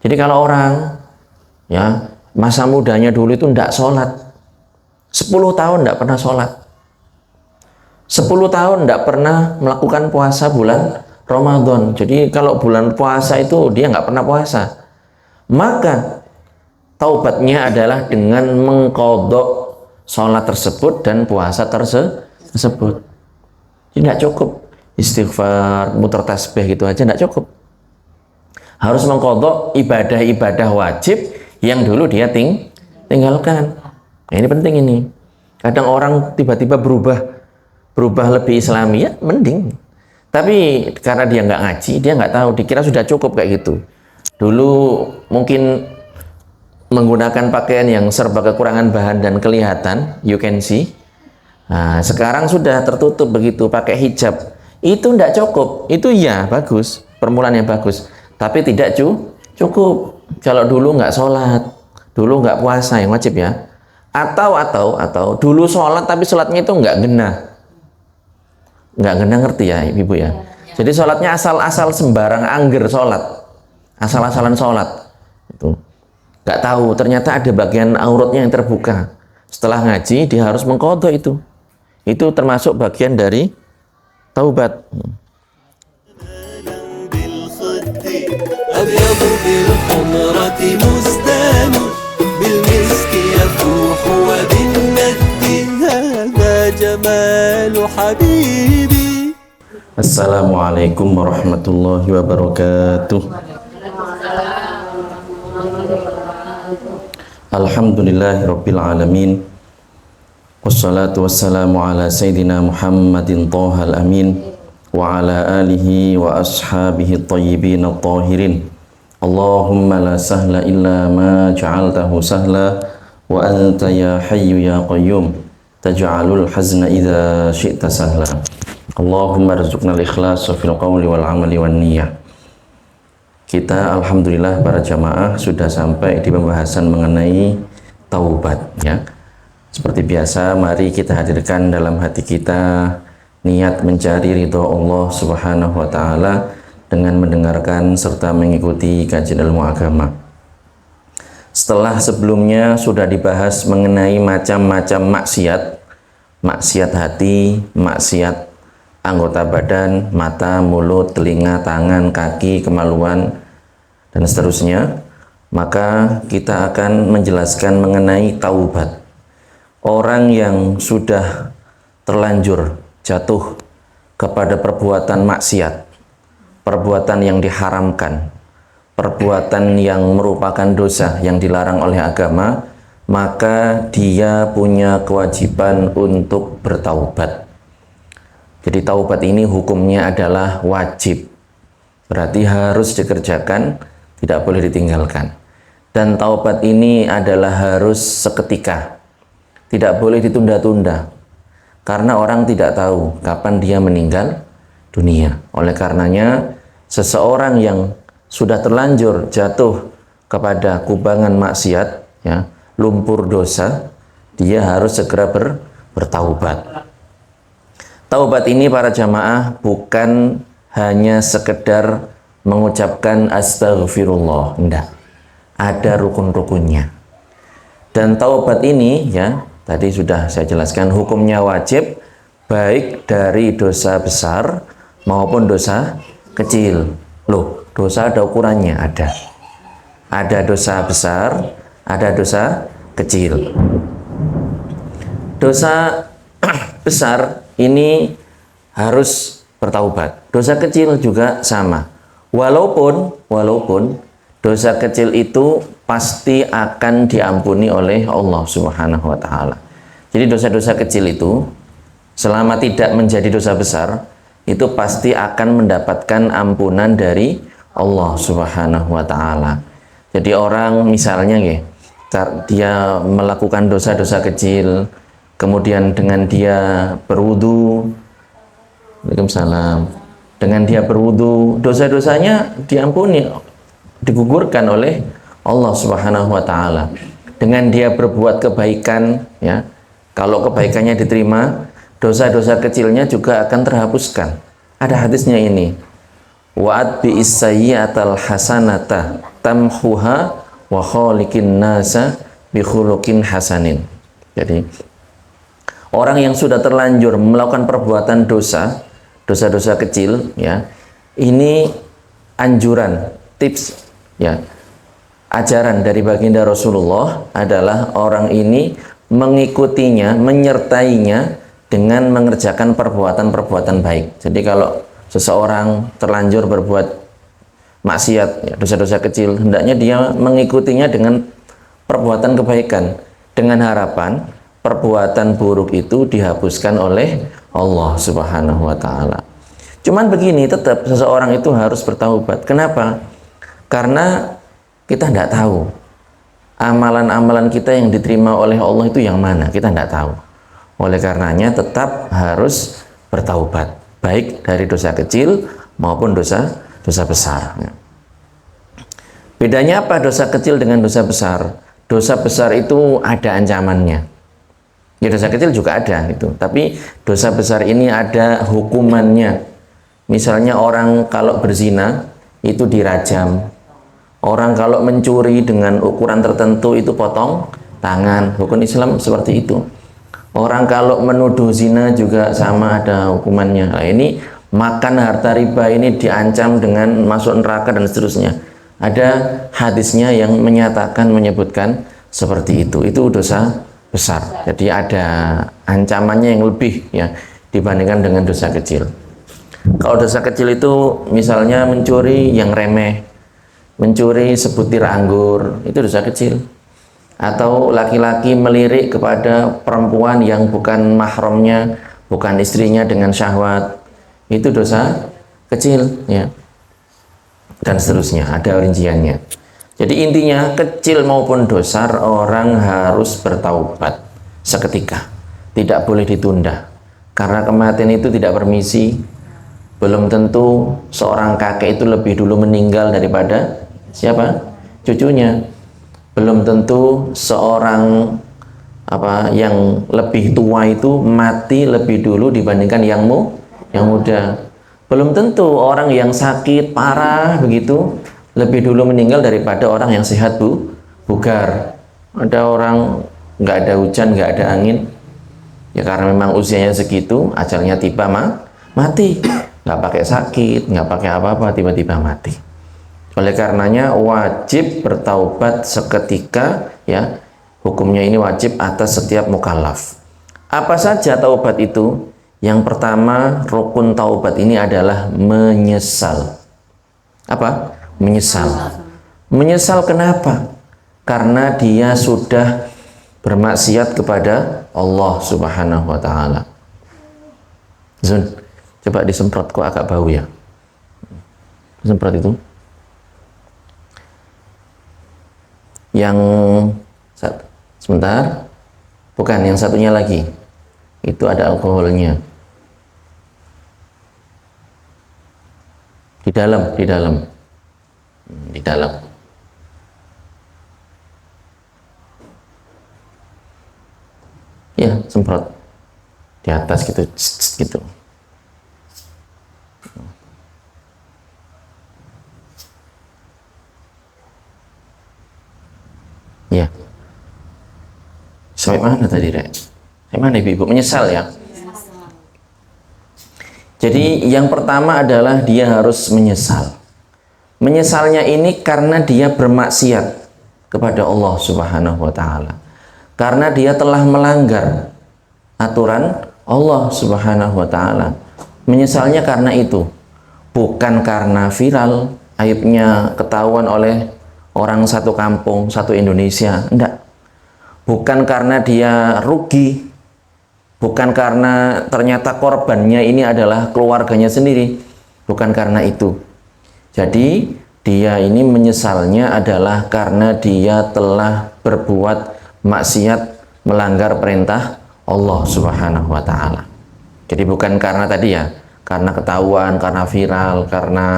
Jadi kalau orang ya masa mudanya dulu itu tidak sholat, 10 tahun tidak pernah sholat, 10 tahun tidak pernah melakukan puasa bulan Ramadan. Jadi kalau bulan puasa itu dia nggak pernah puasa, maka taubatnya adalah dengan mengqadha sholat tersebut dan puasa tersebut. Jadi tidak cukup istighfar, muter tasbih gitu aja tidak cukup. Harus mengqadha ibadah-ibadah wajib yang dulu dia tinggalkan. Nah, ini penting ini. Kadang orang tiba-tiba berubah lebih islami, ya mending. Tapi karena dia nggak ngaji, dia nggak tahu, dikira sudah cukup kayak gitu. Dulu mungkin menggunakan pakaian yang serba kekurangan bahan dan kelihatan, you can see. Nah, sekarang sudah tertutup begitu, pakai hijab. Itu tidak cukup. Itu ya bagus, permulaan yang bagus. Tapi tidak cukup. Kalau dulu nggak sholat, dulu nggak puasa yang wajib ya. Atau dulu sholat tapi sholatnya itu nggak genah. Nggak genah, ngerti ya ibu ya? Jadi sholatnya asal-asal sembarang angger sholat. Asal-asalan sholat. Itu. Nggak tahu, ternyata ada bagian auratnya yang terbuka. Setelah ngaji, dia harus mengqadha itu. Itu termasuk bagian dari taubat. أبيض بالحمرة مزدان بالمسك يفوح وبالند هذا جمال حبيبي. Assalamualaikum warahmatullahi wabarakatuh. Alhamdulillahi rabbil alamin. Wassalatu wassalamu ala sayyidina Muhammadin thahal amin wa ala alihi wa ashabihi tayyibin at-tahirin. Allahumma la sahla illa ma ja'altahu sahla wa anta ya hayyu ya qayyum taj'alul hazna idza syi'ta sahla. Allahumma rzuqna al-ikhlas fil qawli wal amali wan niyyah. Kita alhamdulillah para jamaah sudah sampai di pembahasan mengenai taubat ya. Seperti biasa, mari kita hadirkan dalam hati kita niat mencari ridho Allah Subhanahu wa taala dengan mendengarkan serta mengikuti kajian ilmu agama. Setelah sebelumnya sudah dibahas mengenai macam-macam maksiat, maksiat hati, maksiat anggota badan, mata, mulut, telinga, tangan, kaki, kemaluan, dan seterusnya, maka kita akan menjelaskan mengenai taubat. Orang yang sudah terlanjur jatuh kepada perbuatan maksiat, perbuatan yang diharamkan, perbuatan yang merupakan dosa yang dilarang oleh agama, maka dia punya kewajiban untuk bertaubat. Jadi taubat ini hukumnya adalah wajib, berarti harus dikerjakan, tidak boleh ditinggalkan. Dan taubat ini adalah harus seketika, tidak boleh ditunda-tunda, karena orang tidak tahu kapan dia meninggal dunia. Oleh karenanya, seseorang yang sudah terlanjur jatuh kepada kubangan maksiat, ya, lumpur dosa, dia harus segera bertaubat. Taubat ini para jamaah bukan hanya sekedar mengucapkan astaghfirullah, enggak. Ada rukun-rukunnya. Dan taubat ini ya, tadi sudah saya jelaskan hukumnya wajib baik dari dosa besar maupun dosa kecil. Loh, dosa ada ukurannya, ada. Ada dosa besar, ada dosa kecil. Dosa besar ini harus bertaubat. Dosa kecil juga sama. Walaupun dosa kecil itu pasti akan diampuni oleh Allah Subhanahu wa taala. Jadi dosa-dosa kecil itu selama tidak menjadi dosa besar, itu pasti akan mendapatkan ampunan dari Allah Subhanahu wa taala. Jadi orang misalnya ya, dia melakukan dosa-dosa kecil, kemudian dengan dia berwudu, Waalaikumsalam, dengan dia berwudu, dosa-dosanya diampuni, digugurkan oleh Allah Subhanahu wa taala. Dengan dia berbuat kebaikan, ya, kalau kebaikannya diterima, dosa-dosa kecilnya juga akan terhapuskan. Ada hadisnya ini, wa'ad bi'is sayyi'atal hasanata tamhuha wa khaliqin nasa bi khuluqin hasanin. Jadi orang yang sudah terlanjur melakukan perbuatan dosa-dosa kecil, ya, ini anjuran, tips, ya, ajaran dari baginda Rasulullah adalah orang ini mengikutinya, menyertainya dengan mengerjakan perbuatan-perbuatan baik. Jadi kalau seseorang terlanjur berbuat maksiat, ya, dosa-dosa kecil, hendaknya dia mengikutinya dengan perbuatan kebaikan, dengan harapan perbuatan buruk itu dihapuskan oleh Allah Subhanahu wa Ta'ala. Cuman begini, tetap seseorang itu harus bertaubat. Kenapa? Karena kita tidak tahu amalan-amalan kita yang diterima oleh Allah itu yang mana, kita tidak tahu. Oleh karenanya tetap harus bertaubat, baik dari dosa kecil maupun dosa besar. Bedanya apa dosa kecil dengan dosa besar? Dosa besar itu ada ancamannya. Ya, dosa kecil juga ada gitu, tapi dosa besar ini ada hukumannya. Misalnya orang kalau berzina itu dirajam. Orang kalau mencuri dengan ukuran tertentu itu potong tangan. Hukum Islam seperti itu. Orang kalau menuduh zina juga sama, ada hukumannya. Nah, ini makan harta riba ini diancam dengan masuk neraka dan seterusnya. Ada hadisnya yang menyebutkan seperti itu. Itu dosa besar. Jadi ada ancamannya yang lebih, ya, dibandingkan dengan dosa kecil. Kalau dosa kecil itu misalnya mencuri yang remeh, mencuri sebutir anggur, itu dosa kecil. Atau laki-laki melirik kepada perempuan yang bukan mahramnya, bukan istrinya dengan syahwat, itu dosa kecil, ya. Dan seterusnya, ada rinciannya. Jadi intinya, kecil maupun besar, orang harus bertaubat seketika, tidak boleh ditunda, karena kematian itu tidak permisi. Belum tentu seorang kakek itu lebih dulu meninggal daripada siapa? Cucunya. Belum tentu seorang yang lebih tua itu mati lebih dulu dibandingkan yang muda. Belum tentu orang yang sakit parah begitu lebih dulu meninggal daripada orang yang sehat bugar. Ada orang nggak ada hujan, nggak ada angin, ya karena memang usianya segitu, ajalnya tiba mati. Nggak pakai sakit, nggak pakai apa-apa, tiba-tiba mati. Oleh karenanya wajib bertaubat seketika, ya. Hukumnya ini wajib atas setiap mukallaf. Apa saja taubat itu? Yang pertama, rukun taubat ini adalah menyesal. Apa? Menyesal. Menyesal kenapa? Karena dia sudah bermaksiat kepada Allah Subhanahu wa Ta'ala. Zun, coba disemprot, kok agak bau ya? Semprot itu. Yang sebentar, bukan, yang satunya lagi. Itu ada alkoholnya. Di dalam. Ya, semprot di atas gitu, gitu. Ya. Sampai mana tadi, Rek? Sampai mana Ibu? Menyesal ya? Jadi yang pertama adalah dia harus menyesal. Menyesalnya ini karena dia bermaksiat kepada Allah Subhanahu wa Ta'ala. Karena dia telah melanggar aturan Allah Subhanahu wa Ta'ala. Menyesalnya karena itu. Bukan karena viral, aibnya ketahuan oleh orang satu kampung, satu Indonesia. Enggak. Bukan karena dia rugi. Bukan karena ternyata korbannya ini adalah keluarganya sendiri. Bukan karena itu. Jadi dia ini menyesalnya adalah karena dia telah berbuat maksiat, melanggar perintah Allah Subhanahu wa Ta'ala. Jadi bukan karena tadi ya, karena ketahuan, karena viral, karena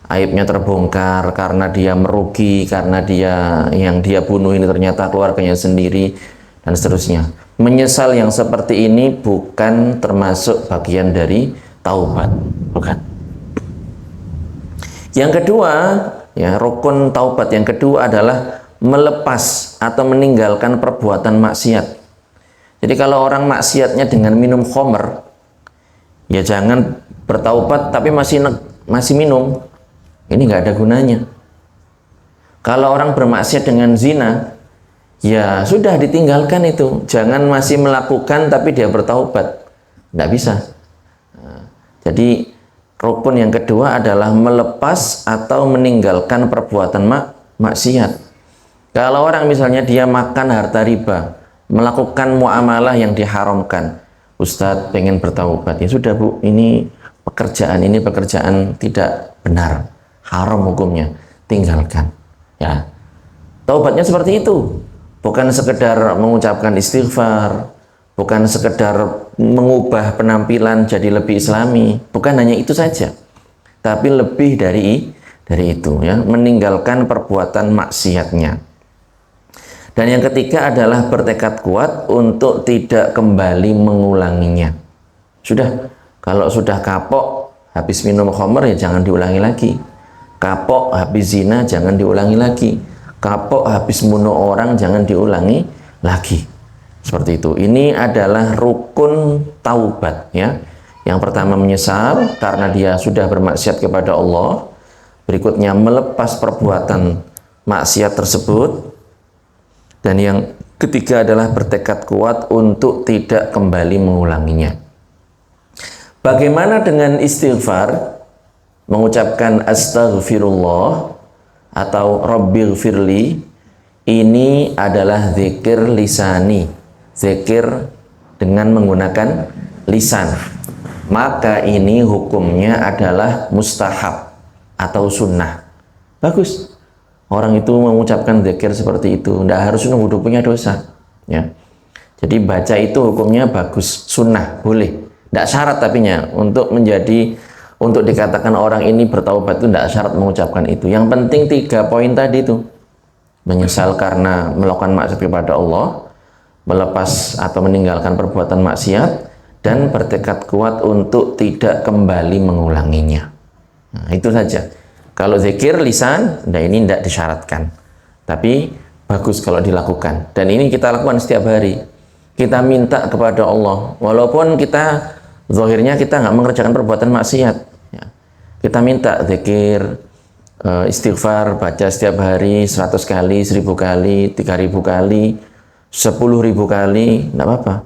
aibnya terbongkar, karena dia merugi, karena yang dia bunuh ini ternyata keluarganya sendiri, dan seterusnya. Menyesal yang seperti ini bukan termasuk bagian dari taubat, bukan. Yang kedua, Ya, rukun taubat yang kedua adalah melepas atau meninggalkan perbuatan maksiat. Jadi kalau orang maksiatnya dengan minum khamr, ya jangan bertaubat tapi masih minum. Ini nggak ada gunanya. Kalau orang bermaksiat dengan zina, ya sudah ditinggalkan itu. Jangan masih melakukan tapi dia bertaubat. Nggak bisa. Nah, jadi rukun yang kedua adalah melepas atau meninggalkan perbuatan maksiat. Kalau orang misalnya dia makan harta riba, melakukan muamalah yang diharamkan, Ustadz pengen bertaubat, ya sudah Bu, ini pekerjaan tidak benar, haram hukumnya, tinggalkan. Ya, taubatnya seperti itu, bukan sekedar mengucapkan istighfar, bukan sekedar mengubah penampilan jadi lebih islami, bukan hanya itu saja, tapi lebih dari itu, ya, meninggalkan perbuatan maksiatnya. Dan yang ketiga adalah bertekad kuat untuk tidak kembali mengulanginya. Sudah, kalau sudah kapok habis minum khamr, ya jangan diulangi lagi. Kapok habis zina, jangan diulangi lagi. Kapok habis bunuh orang, jangan diulangi lagi. Seperti itu. Ini adalah rukun taubat, ya. Yang pertama menyesal karena dia sudah bermaksiat kepada Allah. Berikutnya melepas perbuatan maksiat tersebut. Dan yang ketiga adalah bertekad kuat untuk tidak kembali mengulanginya. Bagaimana dengan istighfar? Mengucapkan astaghfirullah atau rabbighfirli, ini adalah zikir lisani, zikir dengan menggunakan lisan. Maka ini hukumnya adalah mustahab atau sunnah. Bagus. Orang itu mengucapkan zikir seperti itu, tidak harus nunggu punya dosa, ya. Jadi baca itu hukumnya bagus, sunnah, boleh. Tidak syarat tapinya untuk dikatakan orang ini bertaubat itu tidak syarat mengucapkan itu. Yang penting 3 poin tadi itu. Menyesal karena melakukan maksiat kepada Allah, melepas atau meninggalkan perbuatan maksiat, dan bertekad kuat untuk tidak kembali mengulanginya. Nah, itu saja. Kalau zikir lisan, nah ini tidak disyaratkan. Tapi bagus kalau dilakukan. Dan ini kita lakukan setiap hari. Kita minta kepada Allah. Walaupun kita, zahirnya kita nggak mengerjakan perbuatan maksiat. Ya. Kita minta zikir, istighfar, baca setiap hari 100 kali, 1000 kali, 3000 kali, 10.000 kali. Tidak apa-apa.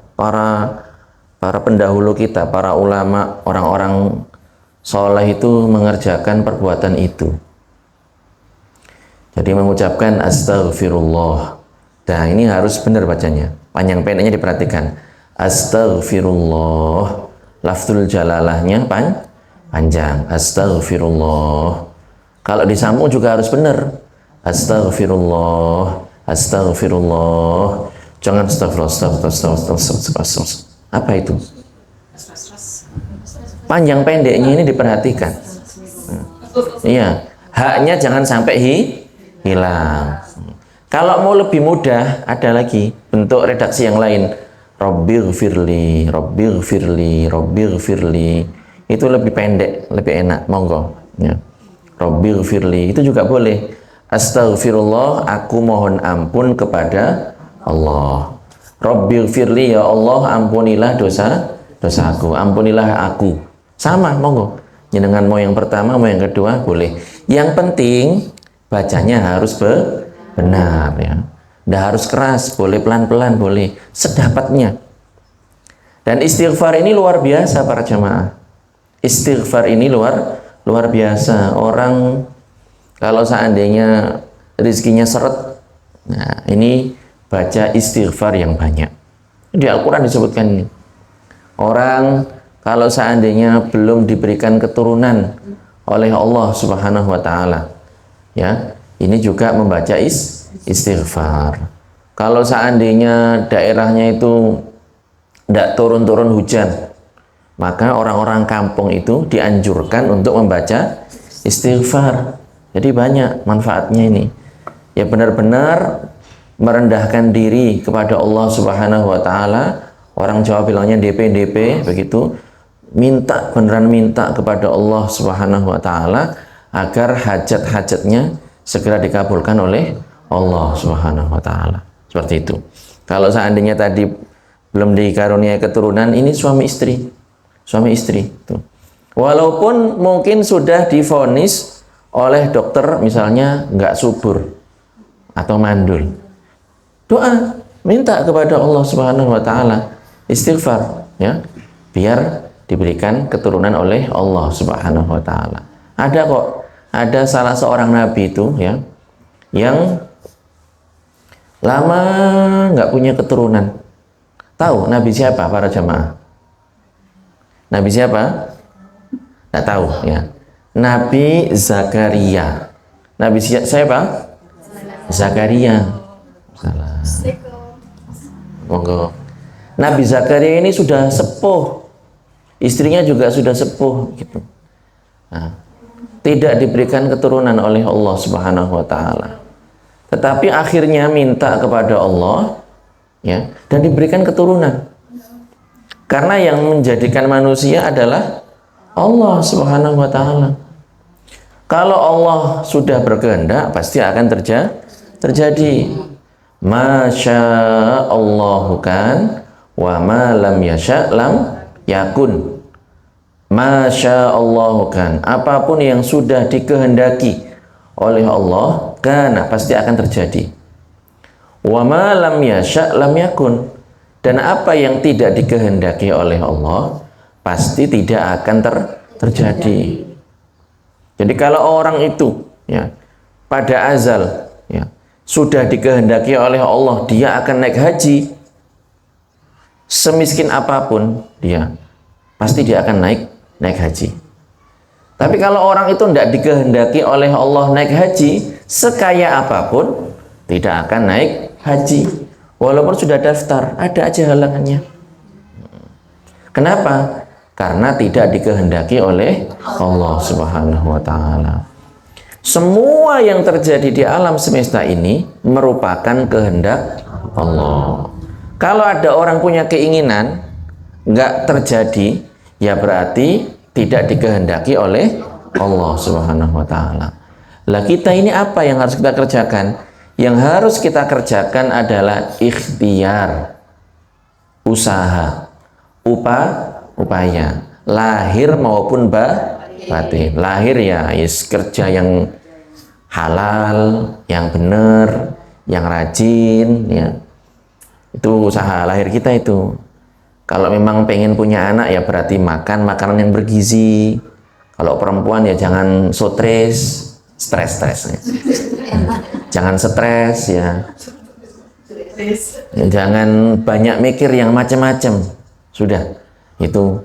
Para pendahulu kita, para ulama, orang-orang soleh itu mengerjakan perbuatan itu. Jadi mengucapkan astaghfirullah. Nah, ini harus benar bacanya. Panjang pendeknya diperhatikan. Astaghfirullah. Lafzul jalalahnya panjang. Astaghfirullah. Kalau disambung juga harus benar. Astaghfirullah. Astaghfirullah. Jangan astagfirullah. Apa itu? Panjang pendeknya ini diperhatikan. Iya, haknya jangan sampai hilang. Kalau mau lebih mudah, ada lagi bentuk redaksi yang lain. Rabbighfirli, Rabbighfirli, Rabbighfirli. Itu lebih pendek, lebih enak. Monggo. Ya. Rabbighfirli itu juga boleh. Astaghfirullah, aku mohon ampun kepada Allah. Rabbighfirli, ya Allah, ampunilah dosaku, ampunilah aku. Sama, monggo. Dengan mau yang pertama, mau yang kedua, boleh. Yang penting bacanya harus benar, ya. Tidak harus keras, boleh pelan-pelan, boleh sedapatnya. Dan istighfar ini luar biasa para jamaah. Istighfar ini luar biasa. Orang kalau seandainya rezekinya seret, nah ini baca istighfar yang banyak. Di Al-Quran disebutkan ini. Orang kalau seandainya belum diberikan keturunan oleh Allah Subhanahu wa Ta'ala, ya, ini juga membaca istighfar. Kalau seandainya daerahnya itu tidak turun-turun hujan, maka orang-orang kampung itu dianjurkan untuk membaca istighfar. Jadi banyak manfaatnya ini. Ya, benar-benar merendahkan diri kepada Allah Subhanahu wa Ta'ala. Orang Jawa bilangnya DP begitu. Beneran minta kepada Allah Subhanahu wa Ta'ala agar hajat-hajatnya segera dikabulkan oleh Allah Subhanahu wa taala. Seperti itu. Kalau seandainya tadi belum dikaruniai keturunan, ini suami istri. Suami istri tuh. Walaupun mungkin sudah divonis oleh dokter misalnya nggak subur atau mandul. Doa, minta kepada Allah Subhanahu wa taala, istighfar ya, biar diberikan keturunan oleh Allah Subhanahu wa taala. Ada kok, ada salah seorang nabi itu ya yang lama nggak punya keturunan. Tahu nabi siapa para jamaah? Nabi siapa? Nggak tahu ya. Nabi Zakaria. Nabi siapa? Zakaria. Salah. Monggo. Nabi Zakaria ini sudah sepuh, istrinya juga sudah sepuh gitu. Nah, tidak diberikan keturunan oleh Allah Subhanahu wa taala. Tetapi akhirnya minta kepada Allah ya, dan diberikan keturunan. Karena yang menjadikan manusia adalah Allah Subhanahu wa taala. Kalau Allah sudah berkehendak, pasti akan terjadi. Masya Allahu kan wa ma lam yasha lam yakun. Masya Allahu kan, apapun yang sudah dikehendaki oleh Allah, kana pasti akan terjadi. Wa ma lam yasha lam yakun. Dan apa yang tidak dikehendaki oleh Allah pasti tidak akan terjadi. Jadi kalau orang itu ya pada azal ya sudah dikehendaki oleh Allah dia akan naik haji, semiskin apapun dia pasti dia akan naik haji. Tapi kalau orang itu tidak dikehendaki oleh Allah naik haji, sekaya apapun tidak akan naik haji. Walaupun sudah daftar, ada aja halangannya. Kenapa? Karena tidak dikehendaki oleh Allah Subhanahu wa taala. Semua yang terjadi di alam semesta ini merupakan kehendak Allah. Kalau ada orang punya keinginan nggak terjadi, ya berarti tidak dikehendaki oleh Allah Subhanahu wa taala. Lah kita ini apa yang harus kita kerjakan? Yang harus kita kerjakan adalah ikhtiar, usaha, upaya, lahir maupun batin. Lahir ya kerja yang halal, yang benar, yang rajin ya. Itu usaha lahir kita itu. Kalau memang pengen punya anak ya berarti makan makanan yang bergizi. Kalau perempuan ya jangan stres. Jangan stres ya. Jangan banyak mikir yang macam-macam. Sudah. Itu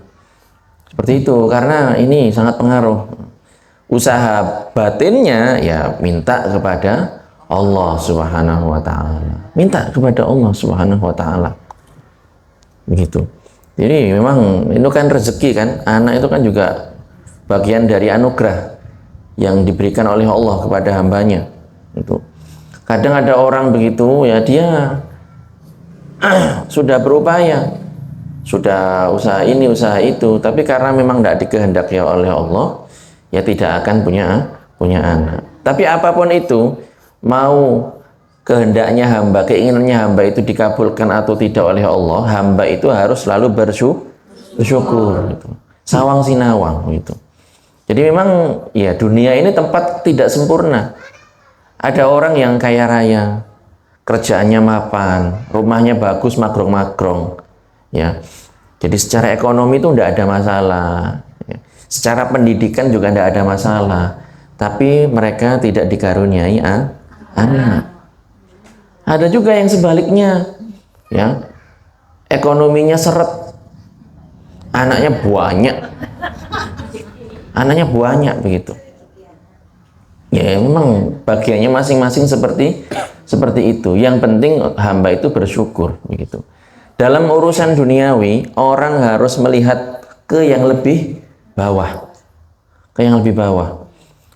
seperti itu karena ini sangat pengaruh. Usaha batinnya ya minta kepada Allah Subhanahu wa taala. Minta kepada Allah Subhanahu wa taala. Begitu. Jadi memang itu kan rezeki kan. Anak itu kan juga bagian dari anugerah yang diberikan oleh Allah kepada hambanya. Itu. Kadang ada orang begitu ya dia sudah berupaya, sudah usaha ini usaha itu, tapi karena memang tidak dikehendaki oleh Allah, ya tidak akan punya anak. Tapi apapun itu, mau kehendaknya hamba, keinginannya hamba itu dikabulkan atau tidak oleh Allah, hamba itu harus selalu bersyukur. Gitu. Sawang sinawang gitu. Jadi memang ya dunia ini tempat tidak sempurna. Ada orang yang kaya raya, kerjaannya mapan, rumahnya bagus, magrong-magrong, ya. Jadi secara ekonomi itu tidak ada masalah, ya. Secara pendidikan juga tidak ada masalah. Tapi mereka tidak dikaruniai anak. Ada juga yang sebaliknya, ya. Ekonominya seret, anaknya banyak begitu. Ya memang bagiannya masing-masing seperti itu. Yang penting hamba itu bersyukur begitu. Dalam urusan duniawi orang harus melihat ke yang lebih bawah,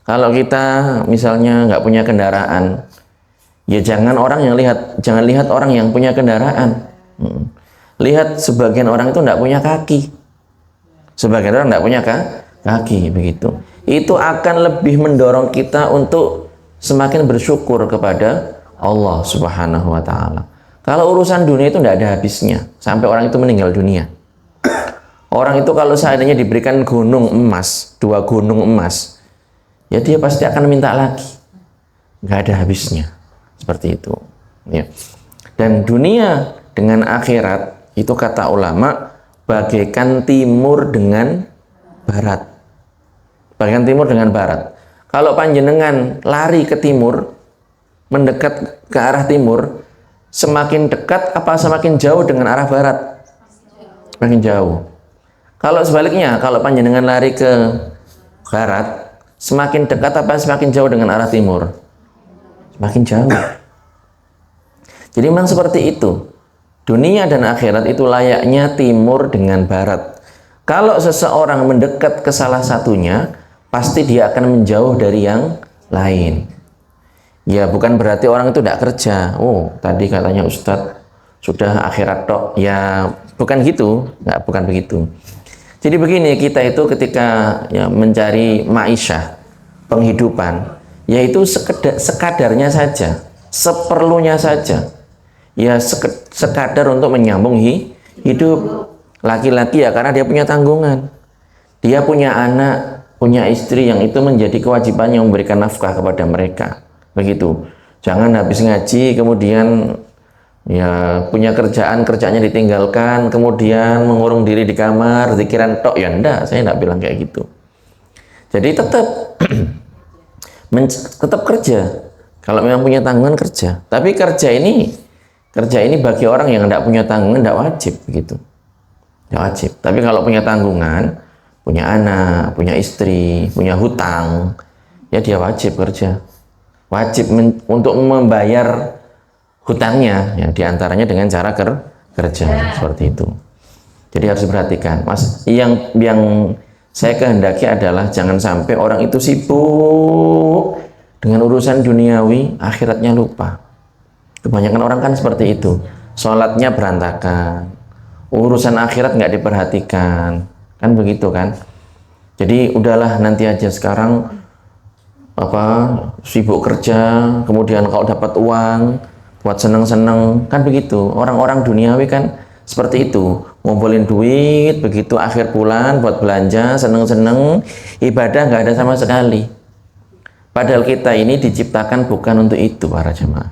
Kalau kita misalnya nggak punya kendaraan, ya jangan lihat orang yang punya kendaraan. Lihat sebagian orang itu nggak punya kaki. Sebagian orang nggak punya kaki begitu. Itu akan lebih mendorong kita untuk semakin bersyukur kepada Allah Subhanahu wa Ta'ala. Kalau urusan dunia itu tidak ada habisnya sampai orang itu meninggal dunia. Orang itu kalau seandainya diberikan gunung emas, 2 gunung emas, ya dia pasti akan minta lagi. Nggak ada habisnya. Seperti itu. Ya. Dan dunia dengan akhirat, itu kata ulama, bagaikan timur dengan barat. Bagaikan timur dengan barat. Kalau panjenengan lari ke timur, mendekat ke arah timur, semakin dekat apa semakin jauh dengan arah barat? Semakin jauh. Kalau sebaliknya, kalau panjenengan lari ke barat, semakin dekat apa semakin jauh dengan arah timur? Semakin jauh. Jadi memang seperti itu. Dunia dan akhirat itu layaknya timur dengan barat. Kalau seseorang mendekat ke salah satunya, pasti dia akan menjauh dari yang lain. Ya bukan berarti orang itu tidak kerja. Oh tadi katanya Ustadz sudah akhirat tok. Ya bukan gitu, bukan begitu. Jadi begini, kita itu ketika ya, mencari ma'isyah, penghidupan, yaitu sekadarnya saja, seperlunya saja. Ya sekadar untuk menyambung hidup. Laki-laki ya karena dia punya tanggungan. Dia punya anak, punya istri yang itu menjadi kewajibannya memberikan nafkah kepada mereka. Begitu. Jangan habis ngaji kemudian ya punya kerjaannya ditinggalkan, kemudian mengurung diri di kamar, zikiran tok. Ya enggak, saya enggak bilang kayak gitu. Jadi tetap tetap kerja. Kalau memang punya tanggungan kerja. Tapi kerja ini bagi orang yang enggak punya tanggungan enggak wajib begitu. Enggak wajib. Tapi kalau punya tanggungan, punya anak, punya istri, punya hutang, ya dia wajib kerja. Wajib untuk membayar hutangnya, ya diantaranya dengan cara kerja seperti itu. Jadi harus diperhatikan, Mas. Yang saya kehendaki adalah jangan sampai orang itu sibuk dengan urusan duniawi, akhiratnya lupa. Kebanyakan orang kan seperti itu, sholatnya berantakan, urusan akhirat nggak diperhatikan, kan begitu kan? Jadi udahlah nanti aja sekarang sibuk kerja, kemudian kalau dapat uang buat seneng-seneng, kan begitu. Orang-orang duniawi kan seperti itu, ngumpulin duit, begitu akhir bulan buat belanja, seneng-seneng, ibadah nggak ada sama sekali. Padahal kita ini diciptakan bukan untuk itu, para jemaah.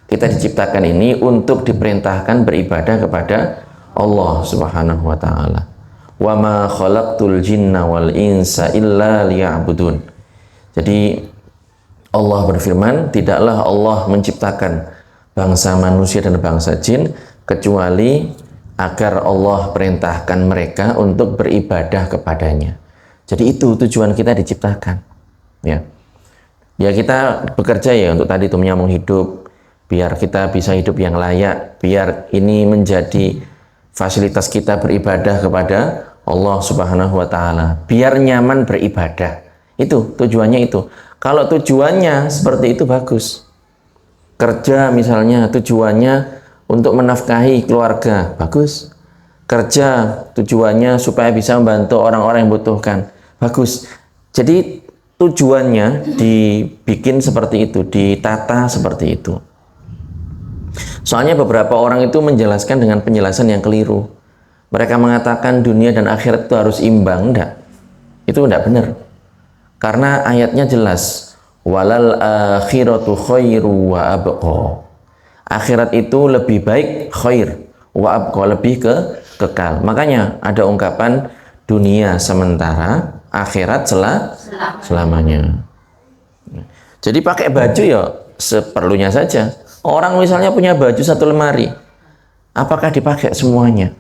Kita diciptakan ini untuk diperintahkan beribadah kepada Allah Subhanahu wa Ta'ala. Wa ma khalaqtul jinna wal insa illa liya'budun. Jadi Allah berfirman, tidaklah Allah menciptakan bangsa manusia dan bangsa jin kecuali agar Allah perintahkan mereka untuk beribadah kepadanya. Jadi itu tujuan kita diciptakan. Ya kita bekerja ya untuk tadi itu menyambung hidup, biar kita bisa hidup yang layak, biar ini menjadi fasilitas kita beribadah kepada Allah Subhanahu wa Ta'ala, biar nyaman beribadah. Itu tujuannya itu. Kalau tujuannya seperti itu bagus. Kerja misalnya tujuannya untuk menafkahi keluarga, bagus. Kerja tujuannya supaya bisa membantu orang-orang yang membutuhkan, bagus. Jadi tujuannya dibikin seperti itu, ditata seperti itu. Soalnya beberapa orang itu menjelaskan dengan penjelasan yang keliru. Mereka mengatakan dunia dan akhirat itu harus imbang. Enggak. Itu enggak benar. Karena ayatnya jelas, walal akhiratu khairu wa abqa. Akhirat itu lebih baik, khair, wa abqa, lebih kekal. Makanya ada ungkapan dunia sementara, akhirat selamanya. Jadi pakai baju ya seperlunya saja. Orang misalnya punya baju 1 lemari, apakah dipakai semuanya?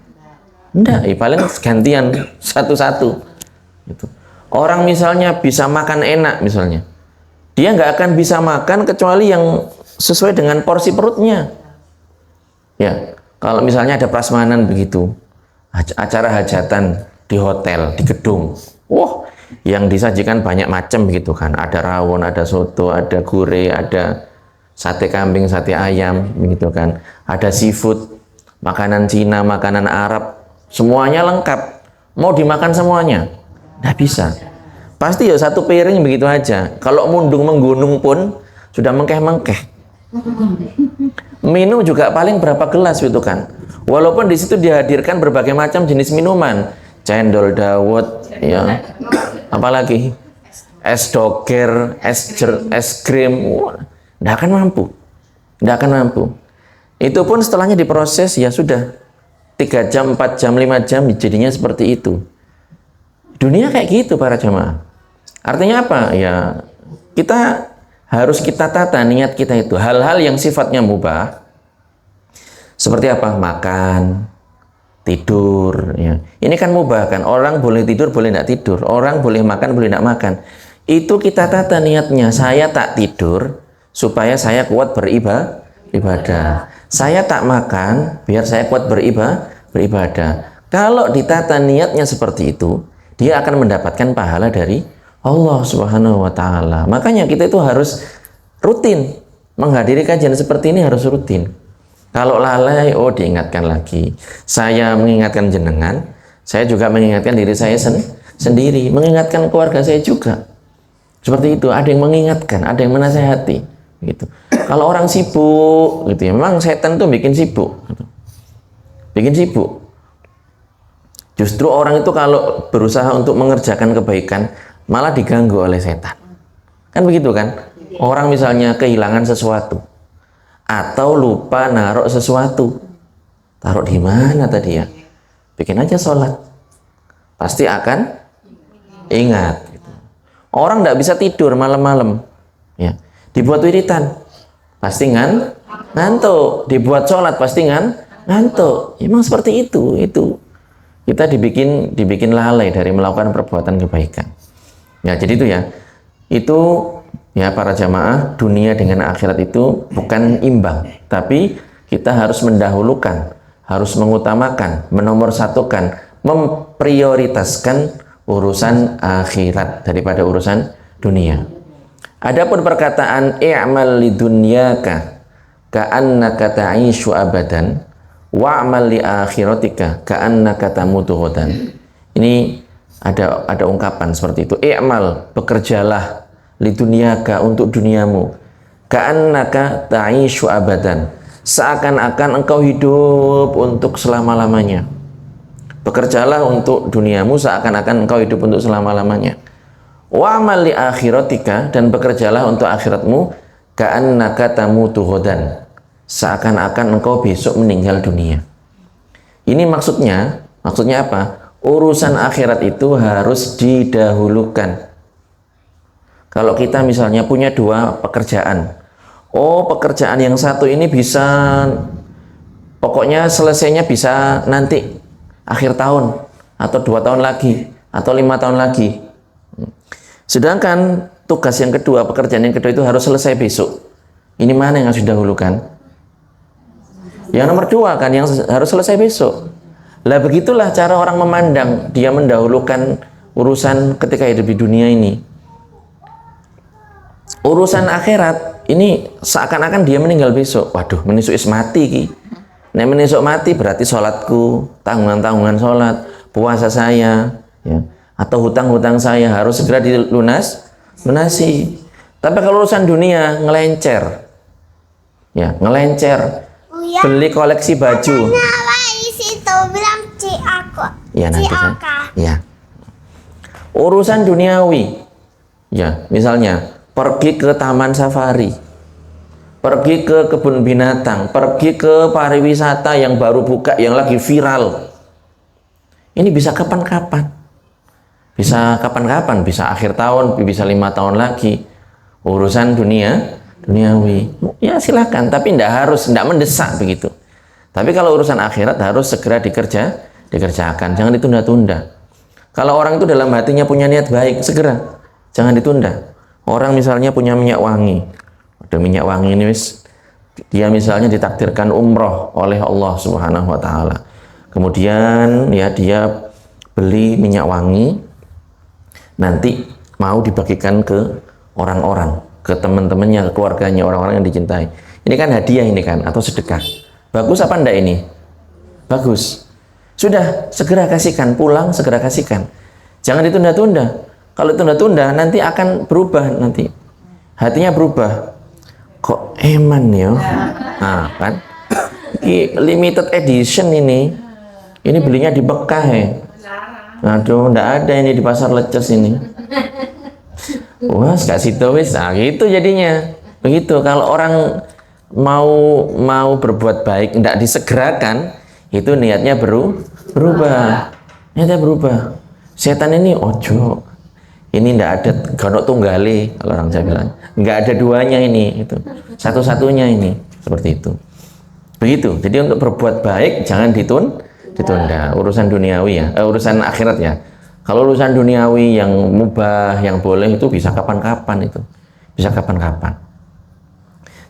Enggak, paling gantian satu-satu. Gitu. Orang misalnya bisa makan enak misalnya, dia nggak akan bisa makan kecuali yang sesuai dengan porsi perutnya. Ya, kalau misalnya ada prasmanan begitu, acara hajatan di hotel, di gedung, yang disajikan banyak macam begitu kan, ada rawon, ada soto, ada gulai, ada sate kambing, sate ayam, begitu kan, ada seafood, makanan Cina, makanan Arab, semuanya lengkap. Mau dimakan semuanya? Nggak bisa. Pasti ya satu piring begitu aja. Kalau mundung menggunung pun sudah mengkeh-mengkeh. Minum juga paling berapa gelas gitu kan. Walaupun di situ dihadirkan berbagai macam jenis minuman, cendol dawet, ya, apalagi es doger, es krim, nggak akan mampu, nggak akan mampu. Itu pun setelahnya diproses, ya sudah 3 jam, 4 jam, 5 jam jadinya seperti itu. Dunia kayak gitu para jamaah. Artinya apa? Ya kita harus kita tata niat kita itu. Hal-hal yang sifatnya mubah, seperti apa? Makan, tidur. Ya. Ini kan mubah kan. Orang boleh tidur, boleh tidak tidur. Orang boleh makan, boleh tidak makan. Itu kita tata niatnya. Saya tak tidur supaya saya kuat beribadah. Saya tak makan biar saya kuat beribadah. Kalau ditata niatnya seperti itu, dia akan mendapatkan pahala dari Allah Subhanahu wa Ta'ala. Makanya kita itu harus rutin menghadiri kajian seperti ini, harus rutin. Kalau lalai, oh diingatkan lagi. Saya mengingatkan jenengan, saya juga mengingatkan diri saya sendiri, mengingatkan keluarga saya juga. Seperti itu, ada yang mengingatkan, ada yang menasehati, gitu. Kalau orang sibuk, gitu ya, memang setan tuh bikin sibuk, gitu. Bikin sibuk. Justru orang itu kalau berusaha untuk mengerjakan kebaikan, malah diganggu oleh setan. Kan begitu kan? Orang misalnya kehilangan sesuatu atau lupa naruh sesuatu. Taruh di mana tadi ya? Bikin aja sholat. Pasti akan ingat. Orang tidak bisa tidur malam-malam. Ya. Dibuat wiritan, pasti ngantuk. Dibuat sholat, pasti ngantuk. Emang seperti itu. Kita dibikin lalai dari melakukan perbuatan kebaikan. Ya, jadi itu ya. Itu ya para jamaah, dunia dengan akhirat itu bukan imbang, tapi kita harus mendahulukan, harus mengutamakan, menomorsatukan, memprioritaskan urusan akhirat daripada urusan dunia. Adapun perkataan i'mal lidunyaka ka'annaka ta'ishu abadan wa'mal li akhiratika ka'annaka tamutu ghadan. Ini ada ungkapan seperti itu. I'mal, bekerjalah, lidunyaka, untuk duniamu, ka'annaka ta'ishu abadan, seakan-akan engkau hidup untuk selama-lamanya. Bekerjalah untuk duniamu seakan-akan engkau hidup untuk selama-lamanya. Wa'mal li akhiratika, dan bekerjalah untuk akhiratmu, ka'annaka tamutu ghadan, seakan-akan engkau besok meninggal dunia. Ini maksudnya apa? Urusan akhirat itu harus didahulukan. Kalau kita misalnya punya 2 pekerjaan, pekerjaan yang satu ini bisa, pokoknya selesainya bisa nanti akhir tahun, atau 2 tahun lagi, atau 5 tahun lagi. Sedangkan tugas yang kedua, pekerjaan yang kedua itu harus selesai besok. Ini mana yang harus didahulukan? Yang nomor 2 kan, yang harus selesai besok. Lah begitulah cara orang memandang, dia mendahulukan urusan ketika hidup di dunia ini. Urusan akhirat ini seakan-akan dia meninggal besok. Waduh, menisuk is mati ki. Nek menisuk mati berarti sholatku, tanggungan-tanggungan sholat, puasa saya, ya, atau hutang-hutang saya harus segera lunasi. Tapi kalau urusan dunia ngelencer, ya ngelencer, beli koleksi baju. Ya nanti ya. Urusan duniawi, ya misalnya pergi ke taman safari, pergi ke kebun binatang, pergi ke pariwisata yang baru buka, yang lagi viral. Ini bisa kapan-kapan. Bisa kapan-kapan, bisa akhir tahun, bisa 5 tahun lagi. Urusan duniawi. Ya silakan, tapi tidak mendesak begitu. Tapi kalau urusan akhirat harus segera dikerjakan, jangan ditunda-tunda. Kalau orang itu dalam hatinya punya niat baik, segera, jangan ditunda. Orang misalnya punya minyak wangi, ada minyak wangi ini dia misalnya ditakdirkan umroh oleh Allah Subhanahu wa Ta'ala. Kemudian ya dia beli minyak wangi, nanti mau dibagikan ke orang-orang, ke teman-temannya, ke keluarganya, orang-orang yang dicintai. Ini kan hadiah ini kan, atau sedekah. Bagus apa enggak ini? Bagus. Sudah, segera kasihkan, pulang segera kasihkan. Jangan ditunda-tunda. Kalau tunda-tunda nanti akan berubah nanti. Hatinya berubah. Eman ya. Nah, kan? Ini limited edition ini. Ini belinya di Mekah ya. Aduh, enggak ada ini di pasar Leces ini. Wah, kasih tahu wis. Nah, gitu jadinya. Begitu kalau orang mau berbuat baik enggak disegerakan, itu niatnya berubah. Niatnya berubah. Setan ini ojo. Ini enggak ada gonok tunggale kalau orang Jawa bilang. Enggak ada duanya ini itu. Satu-satunya ini. Seperti itu. Begitu. Jadi untuk berbuat baik jangan ditunda. Urusan duniawi ya, urusan akhirat ya. Kalau urusan duniawi yang mubah, yang boleh itu bisa kapan-kapan itu. Bisa kapan-kapan.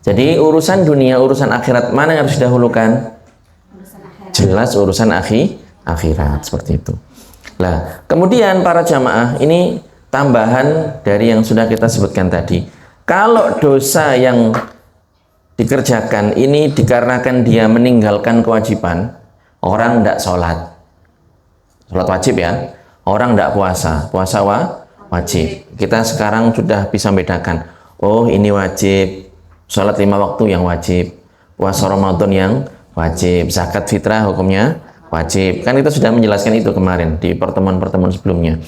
Jadi urusan dunia, urusan akhirat mana yang harus didahulukan? Jelas urusan akhirat seperti itu. Nah, kemudian para jamaah ini tambahan dari yang sudah kita sebutkan tadi. Kalau dosa yang dikerjakan ini dikarenakan dia meninggalkan kewajiban, orang tidak sholat wajib ya, orang tidak puasa wajib. Kita sekarang sudah bisa membedakan, oh ini wajib, sholat 5 waktu yang wajib, puasa Ramadan yang wajib, zakat fitrah hukumnya wajib. Kan kita sudah menjelaskan itu kemarin di pertemuan-pertemuan sebelumnya.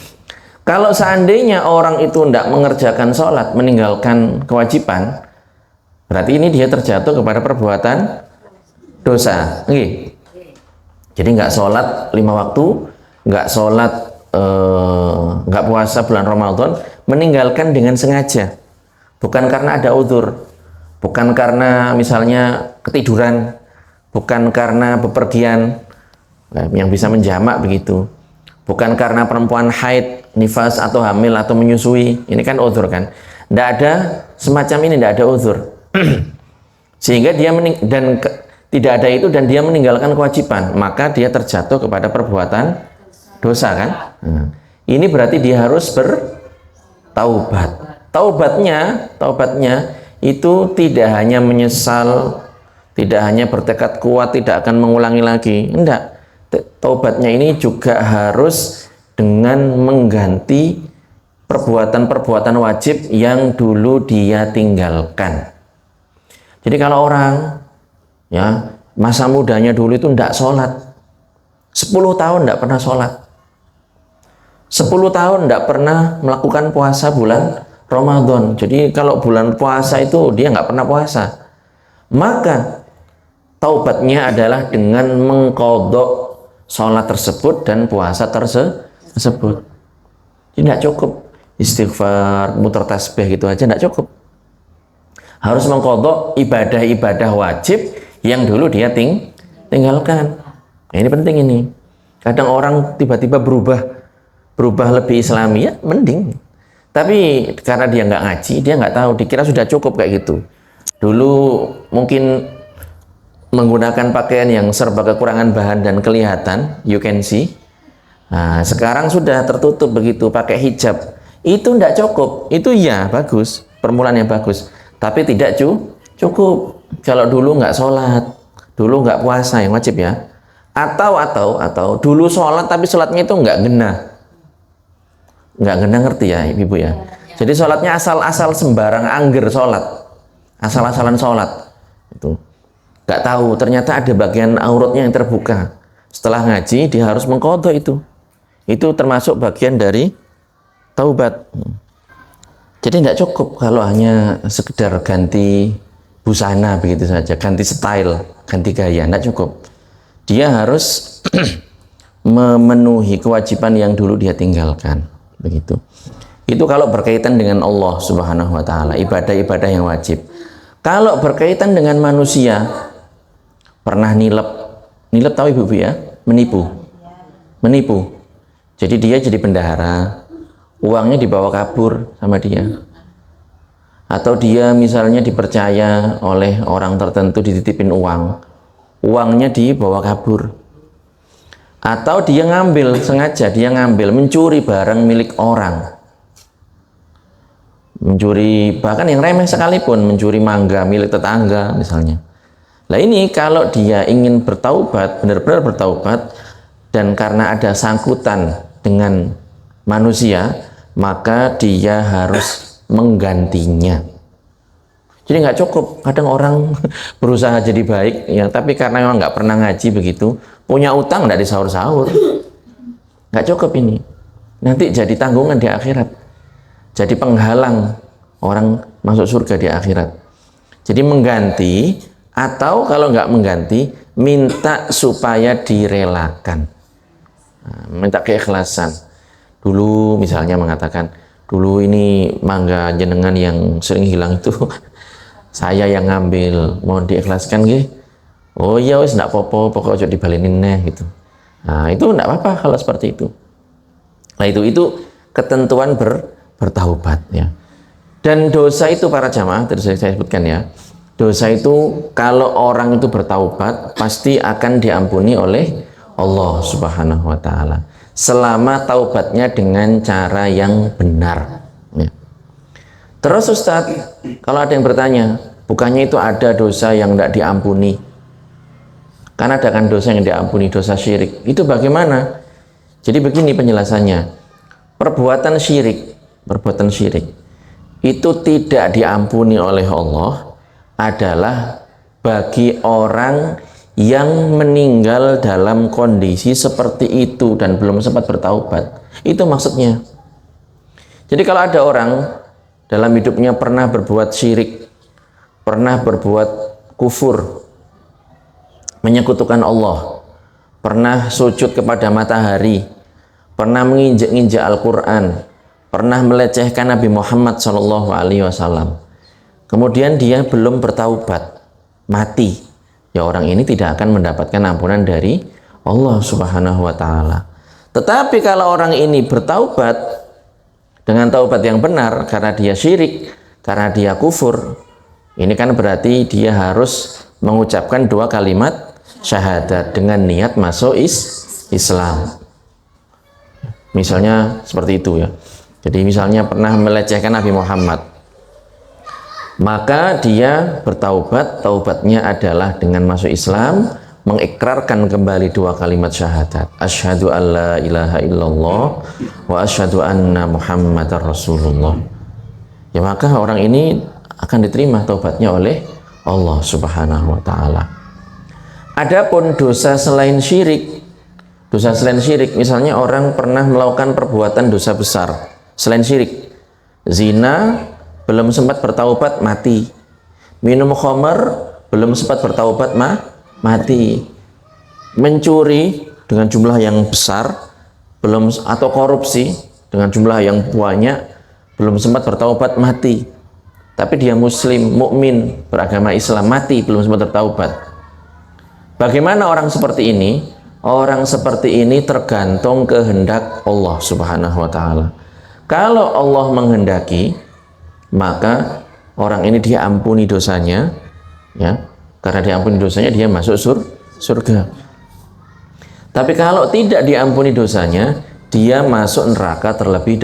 Kalau seandainya orang itu tidak mengerjakan sholat, meninggalkan kewajiban, berarti ini dia terjatuh kepada perbuatan dosa. Jadi nggak sholat 5 waktu, nggak sholat, nggak puasa bulan Ramadan, meninggalkan dengan sengaja. Bukan karena ada uzur, bukan karena misalnya ketiduran, bukan karena bepergian yang bisa menjamak begitu, bukan karena perempuan haid, nifas atau hamil atau menyusui. Ini kan uzur kan? Nggak ada semacam ini, nggak ada uzur. Sehingga dia tidak ada itu dan dia meninggalkan kewajiban, maka dia terjatuh kepada perbuatan dosa kan? Ini berarti dia harus bertaubat. Taubatnya itu tidak hanya menyesal, tidak hanya bertekad kuat tidak akan mengulangi lagi. Enggak. Taubatnya ini juga harus dengan mengganti perbuatan-perbuatan wajib yang dulu dia tinggalkan. Jadi kalau orang ya masa mudanya dulu itu tidak sholat, 10 tahun tidak pernah sholat, 10 tahun tidak pernah melakukan puasa bulan Ramadan. Jadi kalau bulan puasa itu dia nggak pernah puasa, maka taubatnya adalah dengan mengqadha sholat tersebut dan puasa tersebut. Jadi tidak cukup istighfar, muter tasbih gitu aja, tidak cukup. Harus mengqadha ibadah-ibadah wajib yang dulu dia tinggalkan. Nah, ini penting ini. Kadang orang tiba-tiba berubah lebih islami, ya mending. Tapi karena dia nggak ngaji, dia nggak tahu, dikira sudah cukup kayak gitu. Dulu mungkin menggunakan pakaian yang serba kekurangan bahan dan kelihatan, you can see. Nah, sekarang sudah tertutup begitu, pakai hijab. Itu tidak cukup. Itu ya bagus, permulaan yang bagus. Tapi tidak cukup. Kalau dulu nggak sholat, dulu nggak puasa yang wajib ya. Atau dulu sholat tapi sholatnya itu nggak genah. Nggak genah, ngerti ya ibu ya. Jadi sholatnya asal-asal sembarang angger sholat, asal-asalan sholat itu. Nggak tahu ternyata ada bagian auratnya yang terbuka. Setelah ngaji dia harus mengqadha itu. Itu termasuk bagian dari taubat. Jadi tidak cukup kalau hanya sekedar ganti busana begitu saja, ganti style, ganti gaya, tidak cukup. Dia harus memenuhi kewajiban yang dulu dia tinggalkan, begitu. Itu kalau berkaitan dengan Allah Subhanahu wa taala, ibadah-ibadah yang wajib. Kalau berkaitan dengan manusia, pernah nilep tahu ibu ya? Menipu. Jadi dia jadi bendahara, uangnya dibawa kabur sama dia. Atau dia misalnya dipercaya oleh orang tertentu dititipin uang, uangnya dibawa kabur. Atau dia sengaja mencuri barang milik orang. Mencuri bahkan yang remeh sekalipun, mencuri mangga milik tetangga misalnya. Nah ini kalau dia ingin bertaubat, benar-benar bertaubat, dan karena ada sangkutan dengan manusia, maka dia harus menggantinya. Jadi nggak cukup. Kadang orang berusaha jadi baik, ya, tapi karena memang nggak pernah ngaji begitu, punya utang nggak disaur-saur. Nggak cukup ini. Nanti jadi tanggungan di akhirat. Jadi penghalang orang masuk surga di akhirat. Jadi mengganti, atau kalau nggak mengganti, minta supaya direlakan. Nah, minta keikhlasan. Dulu misalnya mengatakan, dulu ini mangga jenengan yang sering hilang itu saya yang ngambil, mau diikhlaskan nggih? Oh iya wis ndak apa-apa, pokoknya ojo dibalenin neh gitu. Nah, itu ndak apa-apa kalau seperti itu. Nah, itu ketentuan bertaubat ya. Dan dosa itu para jamaah, tadi saya sebutkan ya. Dosa itu kalau orang itu bertaubat pasti akan diampuni oleh Allah Subhanahu wa taala. Selama taubatnya dengan cara yang benar. Ya. Terus Ustadz, kalau ada yang bertanya, bukannya itu ada dosa yang tidak diampuni? Karena ada kan dosa yang diampuni, dosa syirik. Itu bagaimana? Jadi begini penjelasannya. Perbuatan syirik itu tidak diampuni oleh Allah adalah bagi orang yang meninggal dalam kondisi seperti itu dan belum sempat bertaubat. Itu maksudnya. Jadi kalau ada orang dalam hidupnya pernah berbuat syirik, pernah berbuat kufur, menyekutukan Allah, pernah sujud kepada matahari, pernah menginjak-injak Al-Quran, pernah melecehkan Nabi Muhammad SAW, kemudian dia belum bertaubat, mati, ya orang ini tidak akan mendapatkan ampunan dari Allah Subhanahu wa taala. Tetapi kalau orang ini bertaubat dengan taubat yang benar, karena dia syirik, karena dia kufur, ini kan berarti dia harus mengucapkan 2 kalimat syahadat dengan niat masuk Islam. Misalnya seperti itu ya. Jadi misalnya pernah melecehkan Nabi Muhammad, maka dia bertaubat, taubatnya adalah dengan masuk Islam, mengikrarkan kembali 2 kalimat syahadat, asyhadu alla ilaha illallah wa asyhadu anna muhammadar rasulullah. Ya maka orang ini akan diterima taubatnya oleh Allah Subhanahu wa taala. Adapun dosa selain syirik, misalnya orang pernah melakukan perbuatan dosa besar selain syirik, zina, belum sempat bertaubat, mati. Minum khamar, belum sempat bertaubat, mati. Mencuri dengan jumlah yang besar, atau korupsi dengan jumlah yang banyak, belum sempat bertaubat, mati. Tapi dia muslim, mukmin, beragama Islam, mati, belum sempat bertaubat. Bagaimana orang seperti ini? Orang seperti ini tergantung kehendak Allah Subhanahu wa taala. Kalau Allah menghendaki, maka orang ini dia ampuni dosanya, ya. Karena diampuni dosanya dia masuk surga. Tapi kalau tidak diampuni dosanya, dia masuk neraka terlebih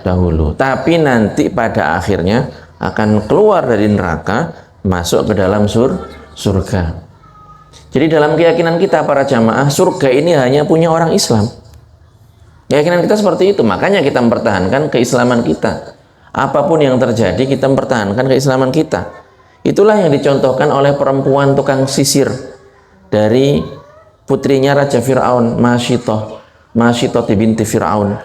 dahulu. Tapi nanti pada akhirnya akan keluar dari neraka, masuk ke dalam surga. Jadi dalam keyakinan kita para jamaah, surga ini hanya punya orang Islam. Keyakinan kita seperti itu, makanya kita mempertahankan keislaman kita. Apapun yang terjadi, kita mempertahankan keislaman kita. Itulah yang dicontohkan oleh perempuan tukang sisir dari putrinya Raja Fir'aun, Masyitoh binti Fir'aun.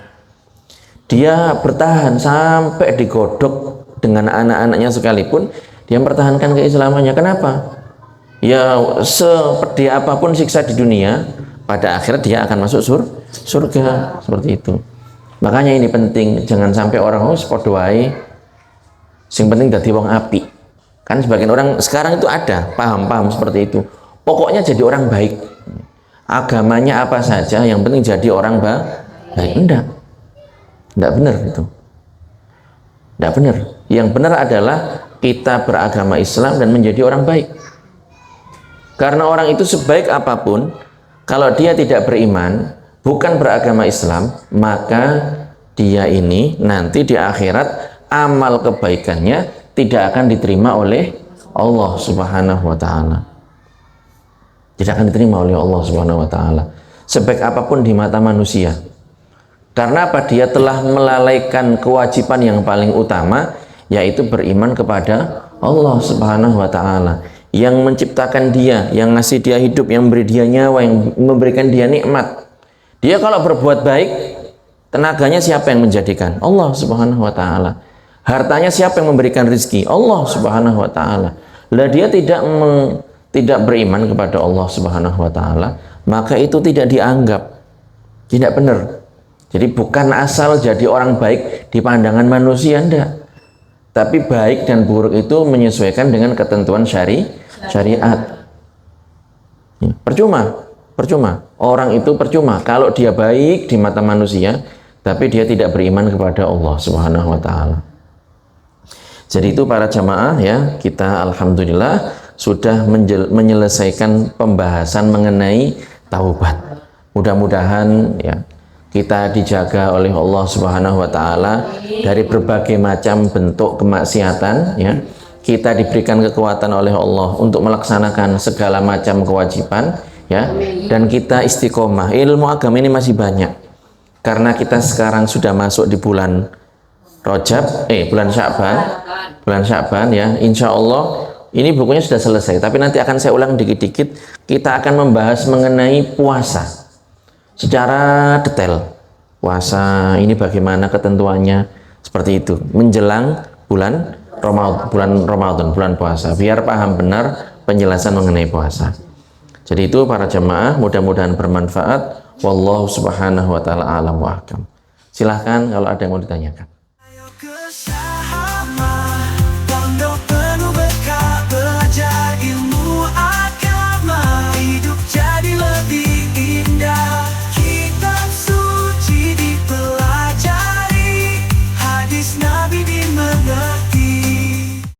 Dia bertahan sampai digodok dengan anak-anaknya sekalipun, dia mempertahankan keislamannya. Kenapa? Ya seperti apapun siksa di dunia, pada akhirnya dia akan masuk surga. Seperti itu. Makanya ini penting, jangan sampai orang podo wae sing penting dadi wong apik. Kan sebagian orang sekarang itu ada paham seperti itu. Pokoknya jadi orang baik. Agamanya apa saja, yang penting jadi orang baik. Enggak benar itu. Enggak benar. Yang benar adalah kita beragama Islam dan menjadi orang baik. Karena orang itu sebaik apapun, kalau dia tidak beriman, bukan beragama Islam, maka dia ini nanti di akhirat amal kebaikannya tidak akan diterima oleh Allah Subhanahu wa taala. Tidak akan diterima oleh Allah Subhanahu wa taala. Sebaik apapun di mata manusia. Karena apa? Dia telah melalaikan kewajiban yang paling utama, yaitu beriman kepada Allah Subhanahu wa taala. Yang menciptakan dia, yang ngasih dia hidup, yang memberi dia nyawa, yang memberikan dia nikmat. Dia kalau berbuat baik, tenaganya siapa yang menjadikan? Allah Subhanahu wa taala. Hartanya siapa yang memberikan rizki? Allah Subhanahu wa taala. Lah dia tidak beriman kepada Allah Subhanahu wa taala, maka itu tidak dianggap, tidak benar. Jadi bukan asal jadi orang baik di pandangan manusia, enggak. Tapi baik dan buruk itu menyesuaikan dengan ketentuan syariat. Percuma. Orang itu percuma kalau dia baik di mata manusia, tapi dia tidak beriman kepada Allah Subhanahu wa taala. Jadi itu para jamaah ya, kita alhamdulillah sudah menyelesaikan pembahasan mengenai taubat. Mudah-mudahan ya kita dijaga oleh Allah Subhanahu wa taala dari berbagai macam bentuk kemaksiatan ya. Kita diberikan kekuatan oleh Allah untuk melaksanakan segala macam kewajiban ya, dan kita istiqomah. Ilmu agama ini masih banyak. Karena kita sekarang sudah masuk di bulan Rajab, bulan Sya'ban ya. Insya Allah ini bukunya sudah selesai, tapi nanti akan saya ulang dikit-dikit. Kita akan membahas mengenai puasa secara detail. Puasa ini bagaimana ketentuannya, seperti itu menjelang bulan Ramadan, bulan puasa, biar paham benar penjelasan mengenai puasa. Jadi itu para jemaah, mudah-mudahan bermanfaat. Wallahu subhanahu wa ta'ala a'lam wa ahkam. Silahkan kalau ada yang mau ditanyakan.